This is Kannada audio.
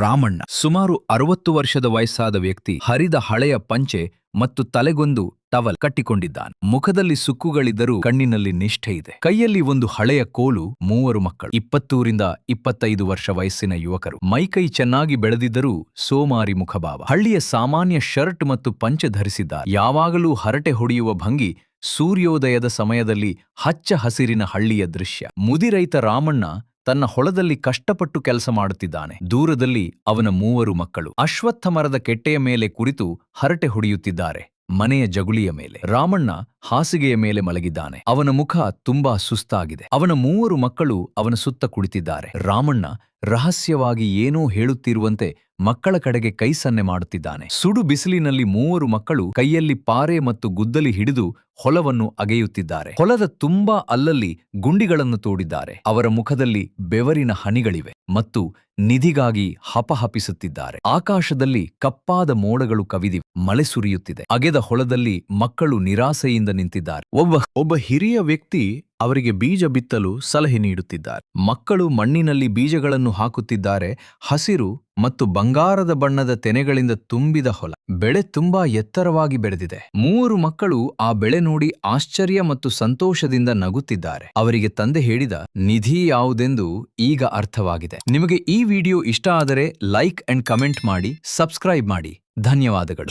ರಾಮಣ್ಣ ಸುಮಾರು 60 ವರ್ಷದ ವಯಸ್ಸಾದ ವ್ಯಕ್ತಿ ಹರಿದ ಹಳೆಯ ಪಂಚೆ ಮತ್ತು ತಲೆಗೊಂದು ಟವಲ್ ಕಟ್ಟಿಕೊಂಡಿದ್ದಾನೆ. ಮುಖದಲ್ಲಿ ಸುಕ್ಕುಗಳಿದ್ದರೂ ಕಣ್ಣಿನಲ್ಲಿ ನಿಷ್ಠೆ ಇದೆ. ಕೈಯಲ್ಲಿ ಒಂದು ಹಳೆಯ ಕೋಲು. 3 ಮಕ್ಕಳು, 20ರಿಂದ 25 ವರ್ಷ ವಯಸ್ಸಿನ ಯುವಕರು. ಮೈಕೈ ಚೆನ್ನಾಗಿ ಬೆಳೆದಿದ್ದರೂ ಸೋಮಾರಿ ಮುಖಭಾವ. ಹಳ್ಳಿಯ ಸಾಮಾನ್ಯ ಶರ್ಟ್ ಮತ್ತು ಪಂಚೆ ಧರಿಸಿದ್ದಾರೆ. ಯಾವಾಗಲೂ ಹರಟೆ ಹೊಡೆಯುವ ಭಂಗಿ. ಸೂರ್ಯೋದಯದ ಸಮಯದಲ್ಲಿ ಹಚ್ಚ ಹಸಿರಿನ ಹಳ್ಳಿಯ ದೃಶ್ಯ. ಮುದಿರೈತ ರಾಮಣ್ಣ ತನ್ನ ಹೊಲದಲ್ಲಿ ಕಷ್ಟಪಟ್ಟು ಕೆಲಸ ಮಾಡುತ್ತಿದ್ದಾನೆ. ದೂರದಲ್ಲಿ ಅವನ 3 ಮಕ್ಕಳು ಅಶ್ವತ್ಥ ಮರದ ಕೆಟ್ಟೆಯ ಮೇಲೆ ಕುರಿತು ಹರಟೆ ಹೊಡೆಯುತ್ತಿದ್ದಾರೆ. ಮನೆಯ ಜಗುಲಿಯ ಮೇಲೆ ರಾಮಣ್ಣ ಹಾಸಿಗೆಯ ಮೇಲೆ ಮಲಗಿದ್ದಾನೆ. ಅವನ ಮುಖ ತುಂಬಾ ಸುಸ್ತಾಗಿದೆ. ಅವನ 3 ಮಕ್ಕಳು ಅವನ ಸುತ್ತ ಕುಳಿತಿದ್ದಾರೆ. ರಾಮಣ್ಣ ರಹಸ್ಯವಾಗಿ ಏನೋ ಹೇಳುತ್ತಿರುವಂತೆ ಮಕ್ಕಳ ಕಡೆಗೆ ಕೈ ಸನ್ನೆ ಮಾಡುತ್ತಿದ್ದಾನೆ. ಸುಡು ಬಿಸಿಲಿನಲ್ಲಿ 3 ಮಕ್ಕಳು ಕೈಯಲ್ಲಿ ಪಾರೆ ಮತ್ತು ಗುದ್ದಲಿ ಹಿಡಿದು ಹೊಲವನ್ನು ಅಗೆಯುತ್ತಿದ್ದಾರೆ. ಹೊಲದ ತುಂಬಾ ಅಲ್ಲಲ್ಲಿ ಗುಂಡಿಗಳನ್ನು ತೋಡಿದ್ದಾರೆ. ಅವರ ಮುಖದಲ್ಲಿ ಬೆವರಿನ ಹನಿಗಳಿವೆ ಮತ್ತು ನಿಧಿಗಾಗಿ ಹಪಹಪಿಸುತ್ತಿದ್ದಾರೆ. ಆಕಾಶದಲ್ಲಿ ಕಪ್ಪಾದ ಮೋಡಗಳು ಕವಿದಿವೆ. ಮಳೆ ಸುರಿಯುತ್ತಿದೆ. ಅಗೆದ ಹೊಲದಲ್ಲಿ ಮಕ್ಕಳು ನಿರಾಸೆಯಿಂದ ನಿಂತಿದ್ದಾರೆ. ಒಬ್ಬ ಹಿರಿಯ ವ್ಯಕ್ತಿ ಅವರಿಗೆ ಬೀಜ ಬಿತ್ತಲು ಸಲಹೆ ನೀಡುತ್ತಿದ್ದಾರೆ. ಮಕ್ಕಳು ಮಣ್ಣಿನಲ್ಲಿ ಬೀಜಗಳನ್ನು ಹಾಕುತ್ತಿದ್ದಾರೆ. ಹಸಿರು ಮತ್ತು ಬಂಗಾರದ ಬಣ್ಣದ ತೆನೆಗಳಿಂದ ತುಂಬಿದ ಹೊಲ. ಬೆಳೆ ತುಂಬಾ ಎತ್ತರವಾಗಿ ಬೆಳೆದಿದೆ. 3 ಮಕ್ಕಳು ಆ ಬೆಳೆ ನೋಡಿ ಆಶ್ಚರ್ಯ ಮತ್ತು ಸಂತೋಷದಿಂದ ನಗುತ್ತಿದ್ದಾರೆ. ಅವರಿಗೆ ತಂದೆ ಹೇಳಿದ ನಿಧಿ ಯಾವುದೆಂದು ಈಗ ಅರ್ಥವಾಗಿದೆ. ನಿಮಗೆ ಈ ವಿಡಿಯೋ ಇಷ್ಟ ಆದರೆ ಲೈಕ್ ಅಂಡ್ ಕಮೆಂಟ್ ಮಾಡಿ, ಸಬ್ಸ್ಕ್ರೈಬ್ ಮಾಡಿ. ಧನ್ಯವಾದಗಳು.